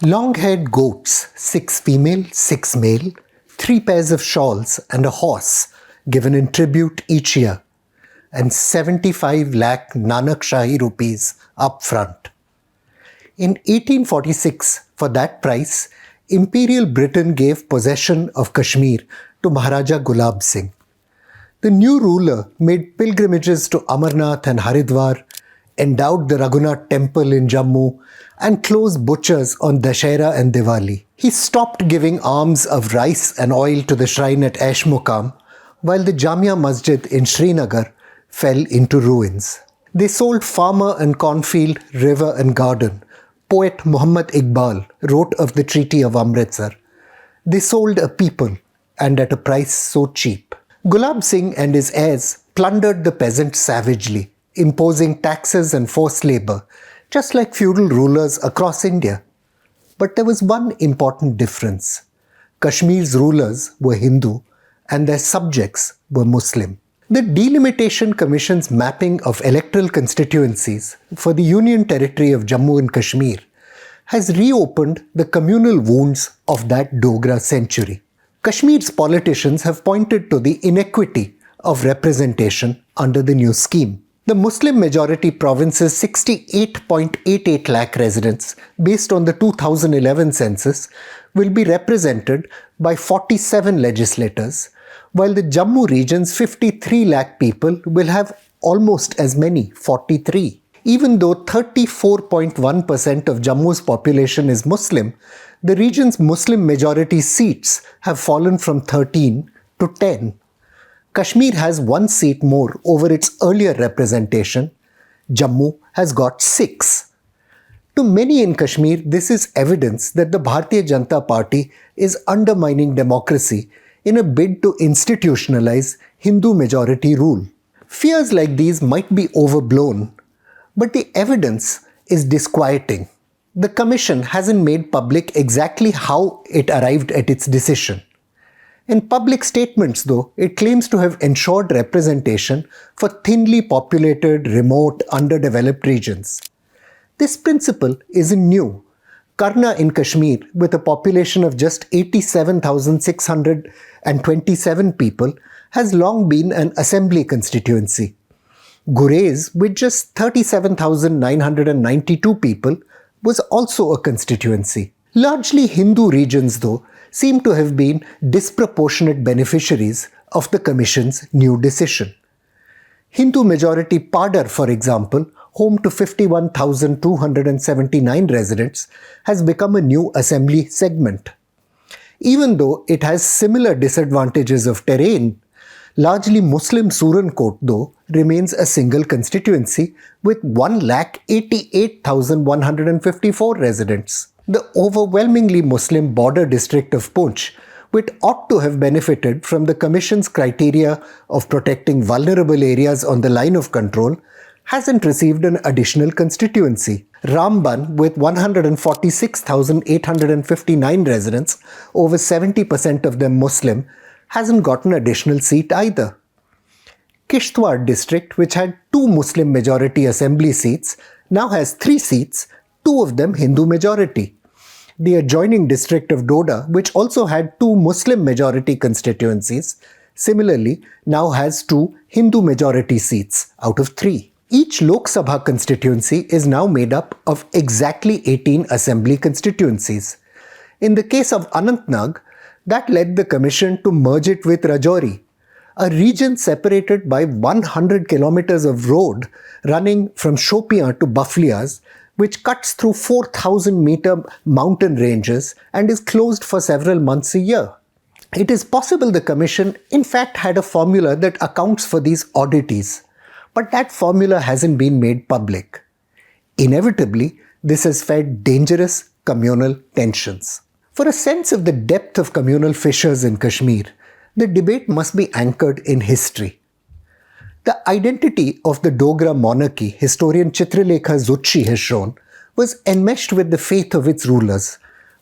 Long-haired goats, 6 female, 6 male, 3 pairs of shawls and a horse given in tribute each year, and 75 lakh Nanak Shahi rupees up front. In 1846, for that price, Imperial Britain gave possession of Kashmir to Maharaja Gulab Singh. The new ruler made pilgrimages to Amarnath and Haridwar, endowed the Raghunath temple in Jammu, and closed butchers on Dashera and Diwali. He stopped giving alms of rice and oil to the shrine at Aish Muqam, while the Jamia Masjid in Srinagar fell into ruins. They sold farmer and cornfield, river and garden. Poet Muhammad Iqbal wrote of the Treaty of Amritsar. They sold a people, and at a price so cheap. Gulab Singh and his heirs plundered the peasants savagely, imposing taxes and forced labour, just like feudal rulers across India. But there was one important difference. Kashmir's rulers were Hindu and their subjects were Muslim. The Delimitation Commission's mapping of electoral constituencies for the Union Territory of Jammu and Kashmir has reopened the communal wounds of that Dogra century. Kashmir's politicians have pointed to the inequity of representation under the new scheme. The Muslim-majority province's 68.88 lakh residents, based on the 2011 census, will be represented by 47 legislators, while the Jammu region's 53 lakh people will have almost as many, 43. Even though 34.1% of Jammu's population is Muslim, the region's Muslim-majority seats have fallen from 13 to 10. Kashmir has 1 seat more over its earlier representation. Jammu has got 6. To many in Kashmir, this is evidence that the Bharatiya Janata Party is undermining democracy in a bid to institutionalize Hindu majority rule. Fears like these might be overblown, but the evidence is disquieting. The Commission hasn't made public exactly how it arrived at its decision. In public statements, though, it claims to have ensured representation for thinly populated, remote, underdeveloped regions. This principle isn't new. Karna in Kashmir, with a population of just 87,627 people, has long been an assembly constituency. Gurez, with just 37,992 people, was also a constituency. Largely Hindu regions, though, seem to have been disproportionate beneficiaries of the Commission's new decision. Hindu-majority Padar, for example, home to 51,279 residents, has become a new assembly segment. Even though it has similar disadvantages of terrain, largely Muslim Surankot, though, remains a single constituency with 1,88,154 residents. The overwhelmingly Muslim border district of Poonch, which ought to have benefited from the Commission's criteria of protecting vulnerable areas on the line of control, hasn't received an additional constituency. Ramban, with 146,859 residents, over 70% of them Muslim, hasn't got an additional seat either. Kishtwar district, which had 2 Muslim majority assembly seats, now has 3 seats, 2 of them Hindu majority. The adjoining district of Dogra, which also had 2 Muslim majority constituencies, similarly now has 2 Hindu majority seats out of 3. Each Lok Sabha constituency is now made up of exactly 18 assembly constituencies. In the case of Anantnag, that led the Commission to merge it with Rajouri, a region separated by 100 kilometers of road running from Shopian to Baflias, which cuts through 4,000-meter mountain ranges and is closed for several months a year. It is possible the Commission in fact had a formula that accounts for these oddities, but that formula hasn't been made public. Inevitably, this has fed dangerous communal tensions. For a sense of the depth of communal fissures in Kashmir, the debate must be anchored in history. The identity of the Dogra monarchy, historian Chitralekha Zutshi has shown, was enmeshed with the faith of its rulers,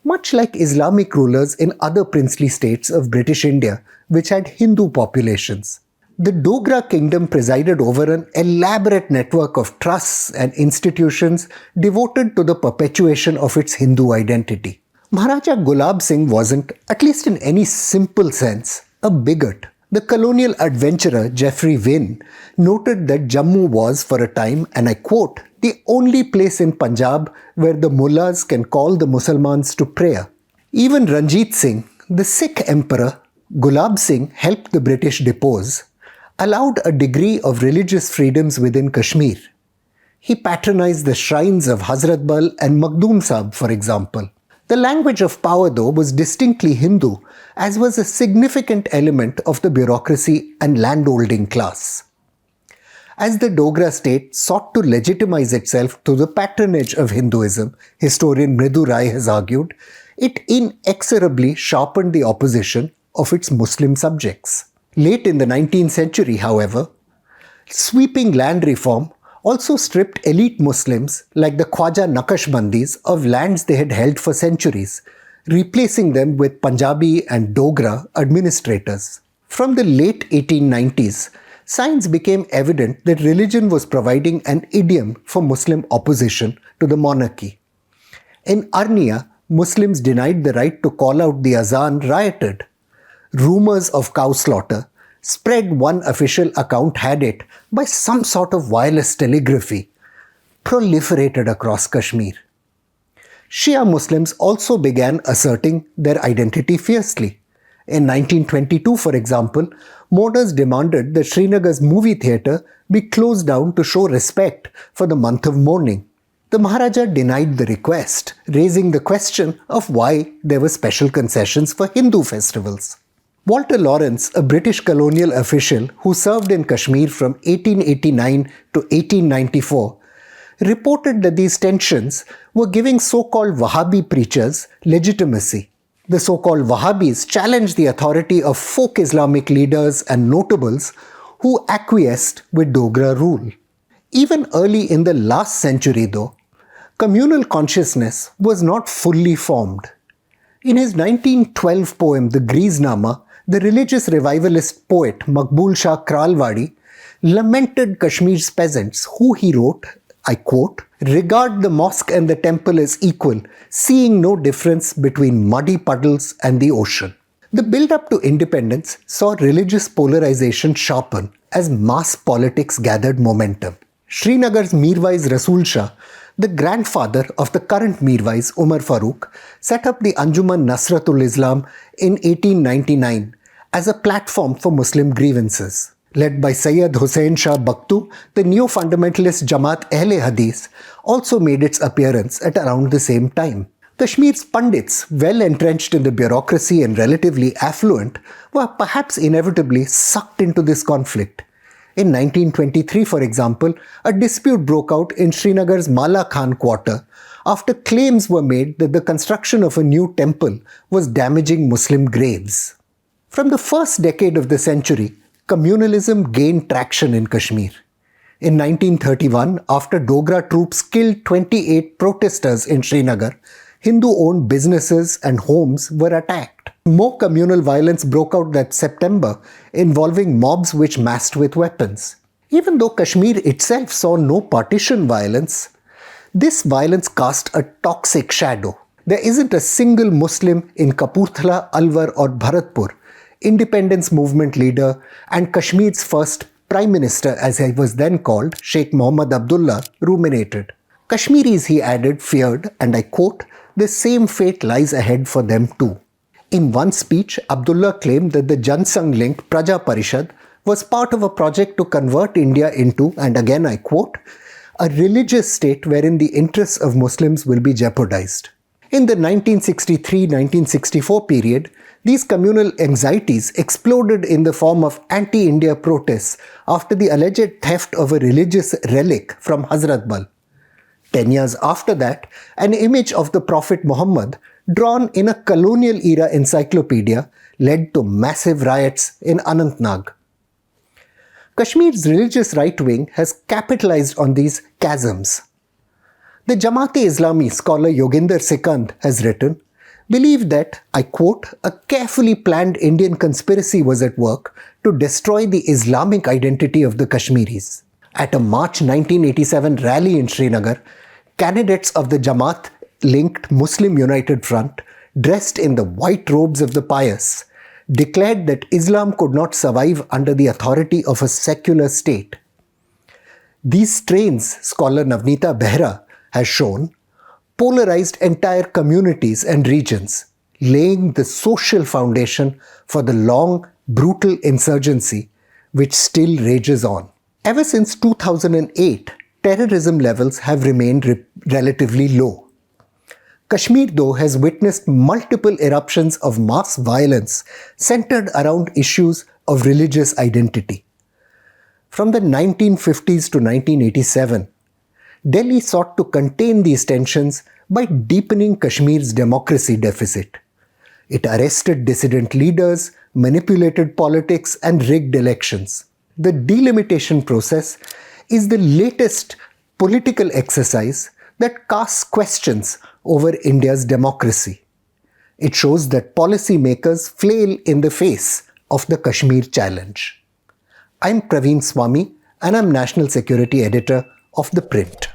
much like Islamic rulers in other princely states of British India, which had Hindu populations. The Dogra kingdom presided over an elaborate network of trusts and institutions devoted to the perpetuation of its Hindu identity. Maharaja Gulab Singh wasn't, at least in any simple sense, a bigot. The colonial adventurer Geoffrey Wynne noted that Jammu was, for a time, and I quote, the only place in Punjab where the mullahs can call the Mussalmans to prayer. Even Ranjit Singh, the Sikh emperor, Gulab Singh helped the British depose, allowed a degree of religious freedoms within Kashmir. He patronized the shrines of Hazrat Bal and Makhdoom Sahib, for example. The language of power, though, was distinctly Hindu, as was a significant element of the bureaucracy and landholding class. As the Dogra state sought to legitimize itself through the patronage of Hinduism, historian Mridu Rai has argued, it inexorably sharpened the opposition of its Muslim subjects. Late in the 19th century, however, sweeping land reform also stripped elite Muslims like the Khwaja Naqshbandis of lands they had held for centuries, replacing them with Punjabi and Dogra administrators. From the late 1890s, signs became evident that religion was providing an idiom for Muslim opposition to the monarchy. In Arnia, Muslims denied the right to call out the azan rioted. Rumors of cow slaughter spread, one official account had it, by some sort of wireless telegraphy, proliferated across Kashmir. Shia Muslims also began asserting their identity fiercely. In 1922, for example, mourners demanded that Srinagar's movie theatre be closed down to show respect for the month of mourning. The Maharaja denied the request, raising the question of why there were special concessions for Hindu festivals. Walter Lawrence, a British colonial official who served in Kashmir from 1889 to 1894, reported that these tensions were giving so-called Wahhabi preachers legitimacy. The so-called Wahhabis challenged the authority of folk Islamic leaders and notables who acquiesced with Dogra rule. Even early in the last century, though, communal consciousness was not fully formed. In his 1912 poem, The Greasenama, the religious revivalist poet Maqbool Shah Kralwadi lamented Kashmir's peasants who, he wrote, I quote, regard the mosque and the temple as equal, seeing no difference between muddy puddles and the ocean. The build-up to independence saw religious polarization sharpen as mass politics gathered momentum. Srinagar's Mirwais Rasool Shah, the grandfather of the current Mirwais Umar Farooq, set up the Anjuman Nasratul Islam in 1899 as a platform for Muslim grievances. Led by Sayyid Hussain Shah Bakhtu, the neo-fundamentalist Jamaat Ahle Hadith also made its appearance at around the same time. Kashmir's Pandits, well entrenched in the bureaucracy and relatively affluent, were perhaps inevitably sucked into this conflict. In 1923, for example, a dispute broke out in Srinagar's Mala Khan quarter after claims were made that the construction of a new temple was damaging Muslim graves. From the first decade of the century, communalism gained traction in Kashmir. In 1931, after Dogra troops killed 28 protesters in Srinagar, Hindu-owned businesses and homes were attacked. More communal violence broke out that September, involving mobs which massed with weapons. Even though Kashmir itself saw no partition violence, this violence cast a toxic shadow. There isn't a single Muslim in Kapurthala, Alwar or Bharatpur, independence movement leader and Kashmir's first Prime Minister, as he was then called, Sheikh Mohammad Abdullah, ruminated. Kashmiris, he added, feared, and I quote, the same fate lies ahead for them too. In one speech, Abdullah claimed that the Jansangh-linked Praja Parishad was part of a project to convert India into, and again I quote, a religious state wherein the interests of Muslims will be jeopardized. In the 1963-1964 period, these communal anxieties exploded in the form of anti-India protests after the alleged theft of a religious relic from Hazrat Bal. 10 years after that, an image of the Prophet Muhammad drawn in a colonial-era encyclopedia led to massive riots in Anantnag. Kashmir's religious right wing has capitalized on these chasms. The Jamaat-e-Islami scholar Yoginder Sikand has written, believed that, I quote, a carefully planned Indian conspiracy was at work to destroy the Islamic identity of the Kashmiris. At a March 1987 rally in Srinagar, candidates of the Jamaat-linked Muslim United Front, dressed in the white robes of the pious, declared that Islam could not survive under the authority of a secular state. These strains, scholar Navneeta Behra has shown, polarized entire communities and regions, laying the social foundation for the long, brutal insurgency which still rages on. Ever since 2008, terrorism levels have remained relatively low. Kashmir, though, has witnessed multiple eruptions of mass violence centered around issues of religious identity. From the 1950s to 1987, Delhi sought to contain these tensions by deepening Kashmir's democracy deficit. It arrested dissident leaders, manipulated politics, and rigged elections. The delimitation process is the latest political exercise that casts questions over India's democracy. It shows that policymakers flail in the face of the Kashmir challenge. I'm Praveen Swami and I'm National Security Editor of ThePrint.